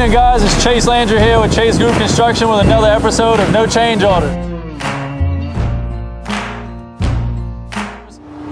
evening, guys. It's Chase Landry here with Chase Group Construction with another episode of No Change Order.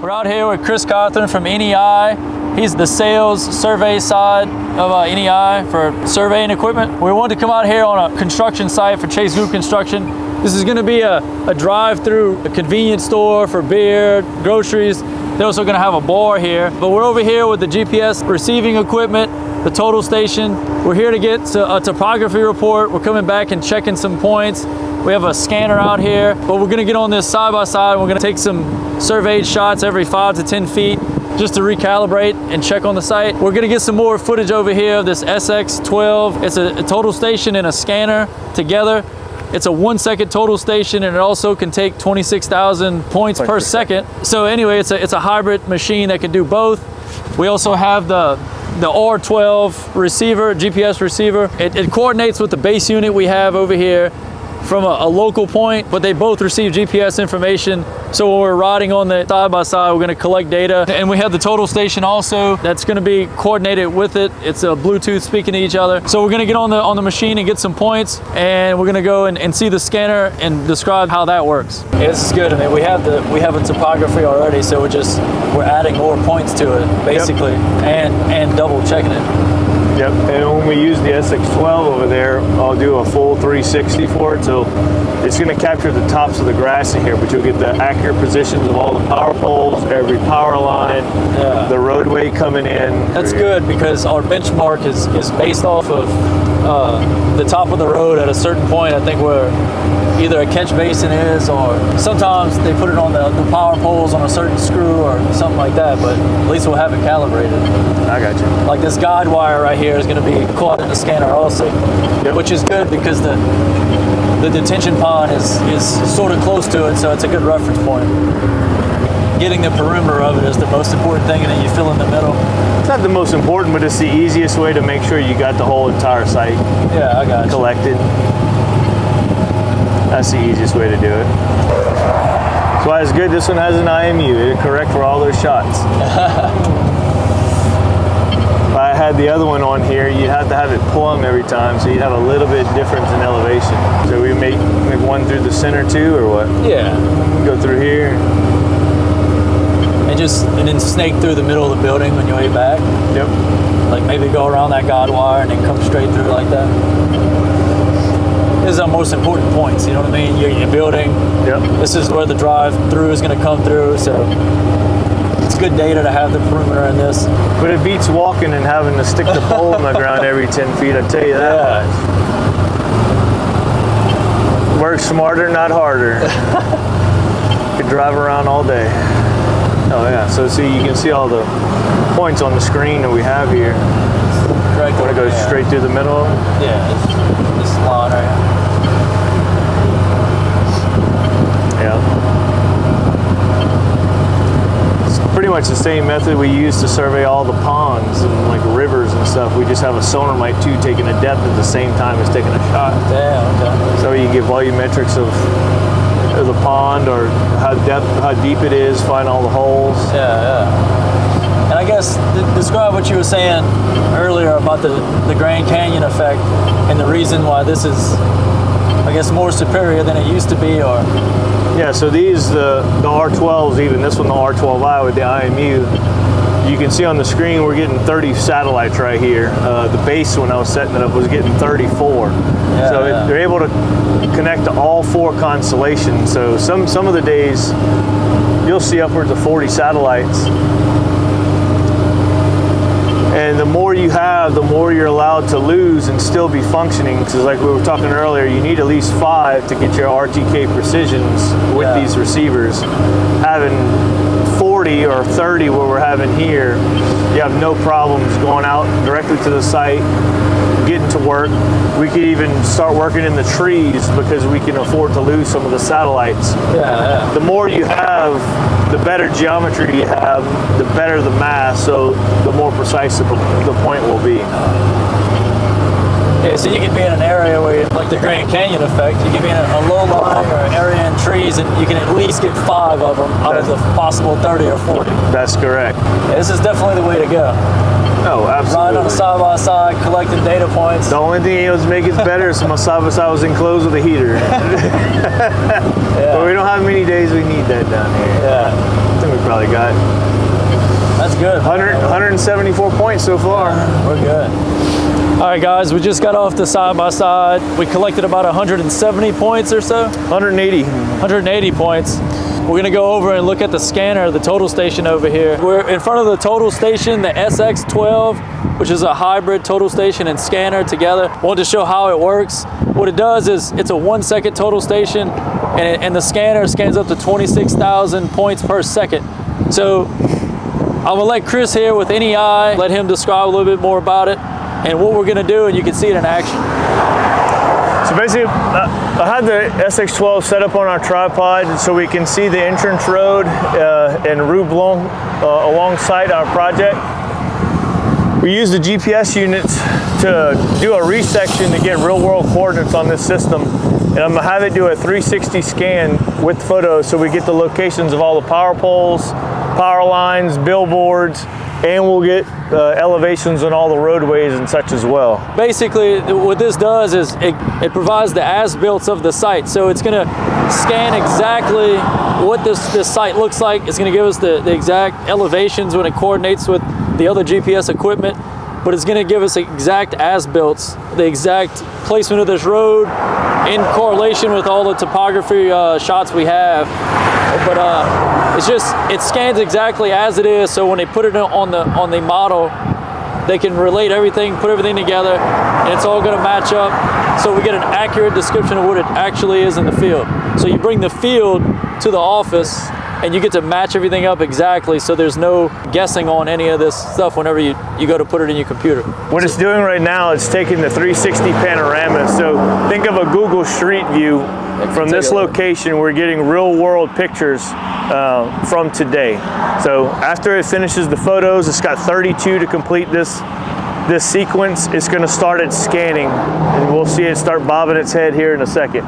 We're out here with Chris Cawthorn from NEI. He's the sales survey side of NEI for surveying equipment. We wanted to come out here on a construction site for Chase Group Construction. This is going to be a drive-through, a convenience store for beer, groceries. They're also going to have a bar here. But we're over here with the GPS receiving equipment, the total station. We're here to get a topography report. We're coming back and checking some points. We have a scanner out here, but we're gonna get on this side by side. We're gonna take some surveyed shots every 5 to 10 feet just to recalibrate and check on the site. We're gonna get some more footage over here of this SX12. It's a total station and a scanner together. It's a 1 second total station, and it also can take 26,000 points per second. So anyway, it's a hybrid machine that can do both. We also have the R12 receiver, GPS receiver. It coordinates with the base unit we have over here from a local point, but they both receive GPS information. So when we're riding on the side by side, we're gonna collect data. And we have the total station also that's gonna be coordinated with it. It's a Bluetooth speaking to each other. So we're gonna get on the machine and get some points, and we're gonna go and see the scanner and describe how that works. Yeah, this is good. I mean, we have a topography already, so we're adding more points to it, basically, yep. and double checking it. Yep, and when we use the SX12 over there, I'll do a full 360 for it. So it's going to capture the tops of the grass in here, but you'll get the accurate positions of all the power poles, every power line, the roadway coming in. That's good, because our benchmark is based off of the top of the road at a certain point. I think where either a catch basin is, or sometimes they put it on the power poles on a certain screw or something like that, but at least we'll have it calibrated. I got you. Like this guide wire right here is going to be caught in the scanner also, yep. Which is good because the detention pond is sort of close to it, so it's a good reference point. Getting the perimeter of it is the most important thing, and then you fill in the middle. It's not the most important, but it's the easiest way to make sure you got the whole entire site collected. That's the easiest way to do it. That's why it's good this one has an IMU. It'll correct for all those shots. If I had the other one on here, you'd have to have it plumb every time, so you'd have a little bit difference in elevation. So we make one through the center too, or what? Yeah. Go through here. And then snake through the middle of the building on your way back. Yep. Like maybe go around that guide wire and then come straight through like that. These are our most important points, you know what I mean? You're building. Yep. This is where the drive-through is going to come through, so it's good data to have the perimeter in this. But it beats walking and having to stick the pole in the ground every 10 feet, I tell you that. Yeah. Work smarter, not harder. Could drive around all day. Oh yeah, so see, you can see all the points on the screen that we have here. Right. Want to go straight through the middle? Yeah, this line right here. Yeah. It's pretty much the same method we use to survey all the ponds and like rivers and stuff. We just have a sonar mic too taking a depth at the same time as taking a shot. Yeah, okay. So you get volumetrics of the pond, or how deep it is, find all the holes. Yeah. And I guess describe what you were saying earlier about the Grand Canyon effect and the reason why this is, I guess, more superior than it used to be, or... Yeah, so these, the R12s, even this one, the R12i with the IMU, you can see on the screen we're getting 30 satellites right here. The base, when I was setting it up, was getting 34. They're able to connect to all 4 constellations. So some of the days you'll see upwards of 40 satellites. And the more you have, the more you're allowed to lose and still be functioning. Because like we were talking earlier, you need at least 5 to get your RTK precisions with these receivers. Having 40 or 30 where we're having here, you have no problems going out directly to the site, getting to work. We could even start working in the trees because we can afford to lose some of the satellites. The more you have, the better geometry you have, the better the mass, so the more precise the point will be. Yeah, so you could be in an area where, like the Grand Canyon effect, you could be in a low line or an area in trees, and you can at least get 5 of them out of the possible 30 or 40. That's correct. Yeah, this is definitely the way to go. Oh, Riding on a absolutely. side-by-side, collecting data points. The only thing it was make it better is my side-by-side was enclosed with a heater. But we don't have many days we need that down here. Yeah, I think we probably got that's good. 174 points so far. We're good. All right, guys, we just got off the side-by-side. We collected about 170 points or so. 180. 180 points. We're gonna go over and look at the scanner, the total station over here. We're in front of the total station, the SX12, which is a hybrid total station and scanner together. Wanted to show how it works. What it does is it's a 1 second total station, and the scanner scans up to 26,000 points per second. So I'm gonna let Chris here with NEI, let him describe a little bit more about it and what we're gonna do, and you can see it in action. So basically, I had the SX12 set up on our tripod so we can see the entrance road and Rue Blanc alongside our project. We use the GPS units to do a resection to get real world coordinates on this system. And I'm gonna have it do a 360 scan with photos so we get the locations of all the power poles, power lines, billboards, and we'll get elevations on all the roadways and such as well. Basically, what this does is it provides the as-built of the site. So it's gonna scan exactly what this site looks like. It's gonna give us the exact elevations when it coordinates with the other GPS equipment, but it's gonna give us exact as-built, the exact placement of this road in correlation with all the topography shots we have. But it scans exactly as it is, so when they put it on the model, they can relate everything, put everything together, and it's all gonna match up, so we get an accurate description of what it actually is in the field. So you bring the field to the office, and you get to match everything up exactly, so there's no guessing on any of this stuff whenever you go to put it in your computer. What it's doing right now is taking the 360 panorama. So think of a Google Street View. From this location, we're getting real world pictures from today. So after it finishes the photos, it's got 32 to complete this sequence. It's gonna start its scanning, and we'll see it start bobbing its head here in a second.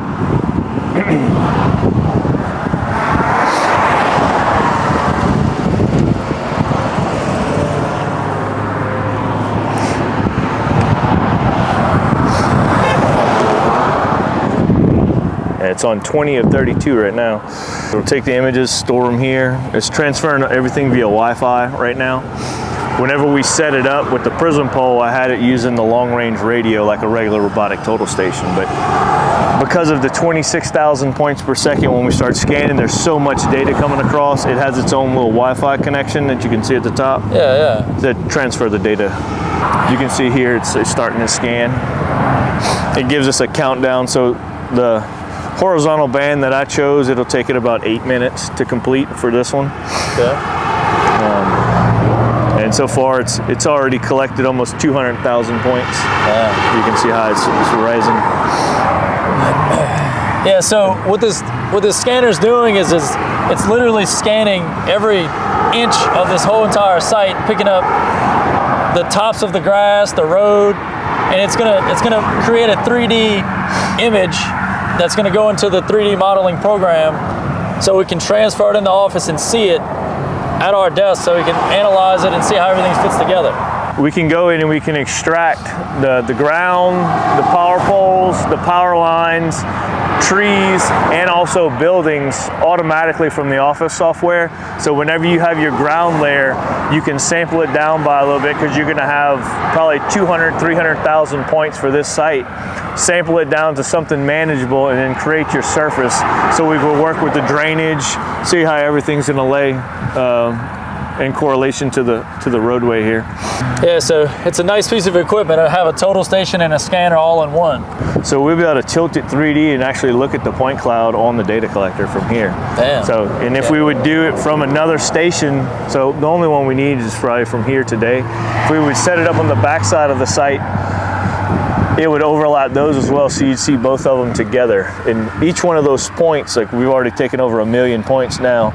It's on 20 of 32 right now. It'll take the images, store them here. It's transferring everything via Wi-Fi right now. Whenever we set it up with the Prism pole, I had it using the long-range radio like a regular robotic total station. But because of the 26,000 points per second when we start scanning, there's so much data coming across. It has its own little Wi-Fi connection that you can see at the top. Yeah. To transfer the data. You can see here it's starting to scan. It gives us a countdown. So the horizontal band that I chose, it'll take it about 8 minutes to complete for this one. Okay. And so far it's already collected almost 200,000 points. Yeah. You can see how it's rising. Yeah, so what this scanner's doing is it's literally scanning every inch of this whole entire site, picking up the tops of the grass, the road, and it's gonna create a 3D image that's gonna go into the 3D modeling program, so we can transfer it in the office and see it at our desk, so we can analyze it and see how everything fits together. We can go in and we can extract the ground, the power poles, the power lines, trees, and also buildings automatically from the office software. So whenever you have your ground layer, you can sample it down by a little bit, because you're gonna have probably 200, 300,000 points for this site. Sample it down to something manageable and then create your surface. So we will work with the drainage, see how everything's gonna lay in correlation to the roadway here. Yeah, so it's a nice piece of equipment. I have a total station and a scanner all in one. So we'll be able to tilt it 3D and actually look at the point cloud on the data collector from here. Damn. So, and if we would do it from another station, so the only one we need is probably from here today. If we would set it up on the back side of the site, it would overlap those as well, so you'd see both of them together. And each one of those points, like we've already taken over 1 million points now,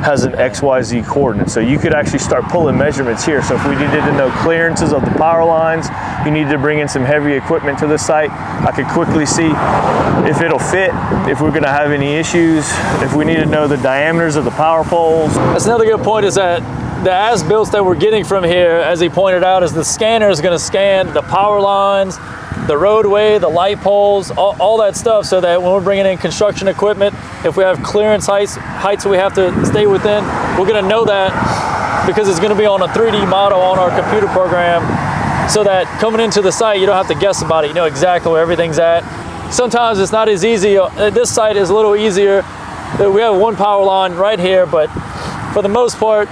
has an XYZ coordinate. So you could actually start pulling measurements here. So if we needed to know clearances of the power lines, you needed to bring in some heavy equipment to the site, I could quickly see if it'll fit, if we're gonna have any issues, if we need to know the diameters of the power poles. That's another good point, is that the as-built that we're getting from here, as he pointed out, is the scanner is going to scan the power lines, the roadway, the light poles, all that stuff, so that when we're bringing in construction equipment, if we have clearance heights we have to stay within, we're going to know that because it's going to be on a 3D model on our computer program, so that coming into the site, you don't have to guess about it. You know exactly where everything's at. Sometimes it's not as easy. This site is a little easier. We have one power line right here, but for the most part,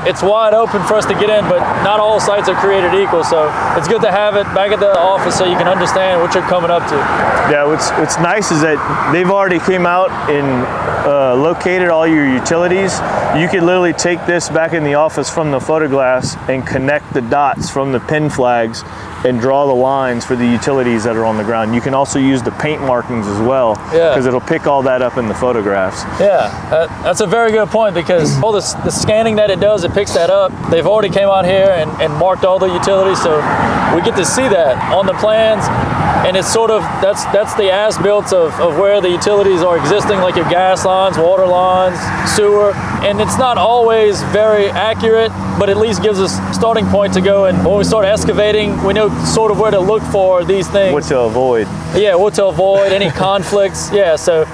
it's wide open for us to get in, but not all sites are created equal. So it's good to have it back at the office so you can understand what you're coming up to. Yeah, what's nice is that they've already came out and located all your utilities. You can literally take this back in the office from the photographs and connect the dots from the pin flags and draw the lines for the utilities that are on the ground. You can also use the paint markings as well, because it'll pick all that up in the photographs. Yeah, that's a very good point, because all the scanning that it does, it picks that up. They've already came out here and marked all the utilities, so we get to see that on the plans. And it's sort of, that's the as-built of where the utilities are existing, like your gas lines, water lines, sewer. And it's not always very accurate, but at least gives us a starting point to go. And when we start excavating, we know sort of where to look for these things. What to avoid. Yeah, what to avoid, any conflicts. Yeah, so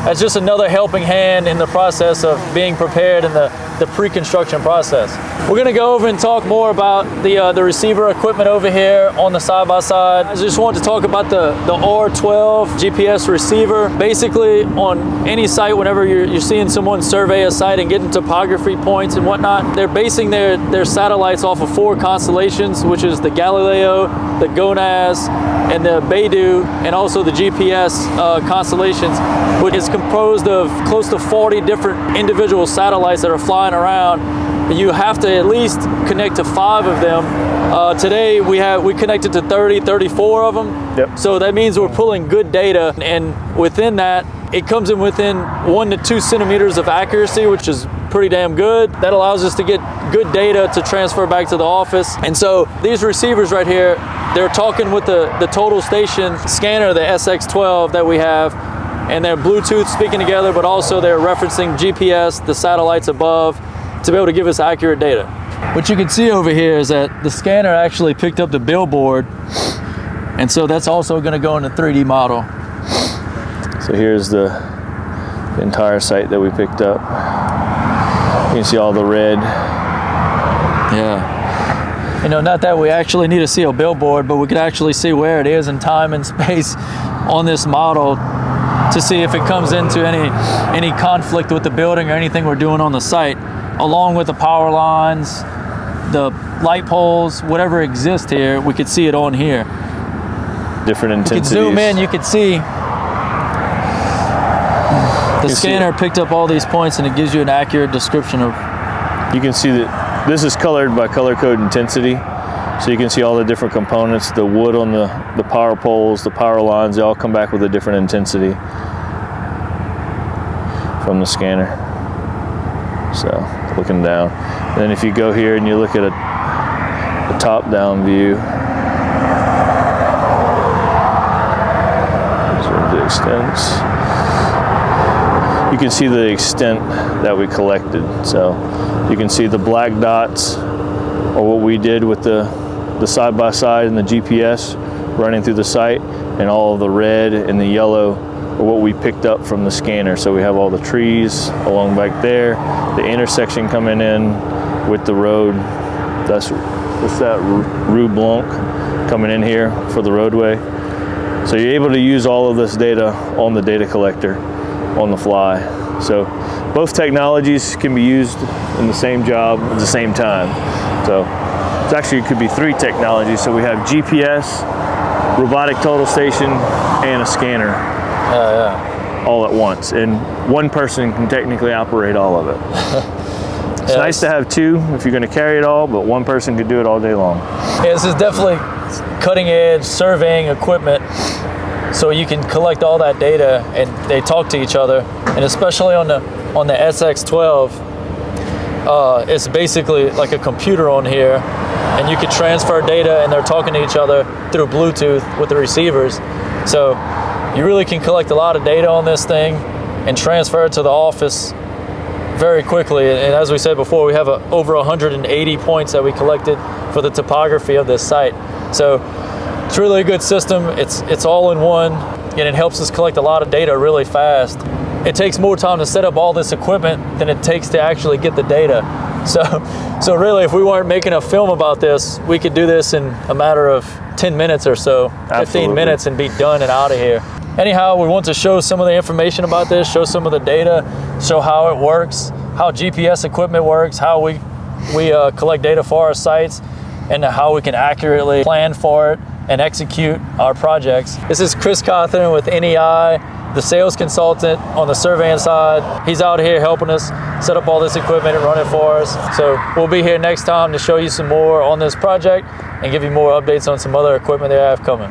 that's just another helping hand in the process of being prepared in the pre-construction process. We're gonna go over and talk more about the receiver equipment over here on the side-by-side. I just want to talk about the R12 GPS receiver. Basically, on any site, whenever you're seeing someone survey a site and getting topography points and whatnot, they're basing their satellites off of 4 constellations, which is the Galileo, the GONASS, and the Beidou, and also the GPS constellations, which is composed of close to 40 different individual satellites that are flying around. You have to at least connect to 5 of them. Today we connected to 34 of them. Yep. So that means we're pulling good data, and within that, it comes in within 1 to 2 centimeters of accuracy, which is pretty damn good. That allows us to get good data to transfer back to the office. And so these receivers right here, they're talking with the total station scanner, the SX12 that we have, and they're Bluetooth speaking together, but also they're referencing GPS, the satellites above, to be able to give us accurate data. What you can see over here is that the scanner actually picked up the billboard, and so that's also going to go in the 3D model. So here's the entire site that we picked up. You can see all the red. Yeah. You know, not that we actually need to see a billboard, but we could actually see where it is in time and space on this model to see if it comes into any conflict with the building or anything we're doing on the site, along with the power lines, the light poles, whatever exists here, we could see it on here. Different intensities. You could zoom in, you could see the scanner picked up all these points, and it gives you an accurate description of. You can see that this is colored by color code intensity. So you can see all the different components, the wood on the power poles, the power lines, they all come back with a different intensity from the scanner. So looking down. And then if you go here and you look at a top-down view, the extents. You can see the extent that we collected. So you can see the black dots, or what we did with the side-by-side and the GPS running through the site, and all of the red and the yellow are what we picked up from the scanner. So we have all the trees along back there, the intersection coming in with the road. That's that Rue Blanc coming in here for the roadway. So you're able to use all of this data on the data collector on the fly. So both technologies can be used in the same job at the same time. So it's actually, it could be 3 technologies. So we have GPS, robotic total station, and a scanner all at once. And one person can technically operate all of it. It's nice to have 2 if you're going to carry it all, but one person could do it all day long. Yeah, this is definitely cutting edge surveying equipment, so you can collect all that data and they talk to each other. And especially on the SX12, it's basically like a computer on here, and you could transfer data and they're talking to each other through Bluetooth with the receivers. So you really can collect a lot of data on this thing and transfer it to the office very quickly. And as we said before, we have over 180 points that we collected for the topography of this site. So it's really a good system. It's all in one, and it helps us collect a lot of data really fast. It takes more time to set up all this equipment than it takes to actually get the data. So really, if we weren't making a film about this, we could do this in a matter of 10 minutes or so, 15 Absolutely. minutes, and be done and out of here. Anyhow, we want to show some of the information about this, show some of the data, show how it works, how GPS equipment works, how we collect data for our sites, and how we can accurately plan for it and execute our projects. This is Chris Cawthorn with NEI, the sales consultant on the surveying side. He's out here helping us set up all this equipment and run it for us. So we'll be here next time to show you some more on this project and give you more updates on some other equipment they have coming.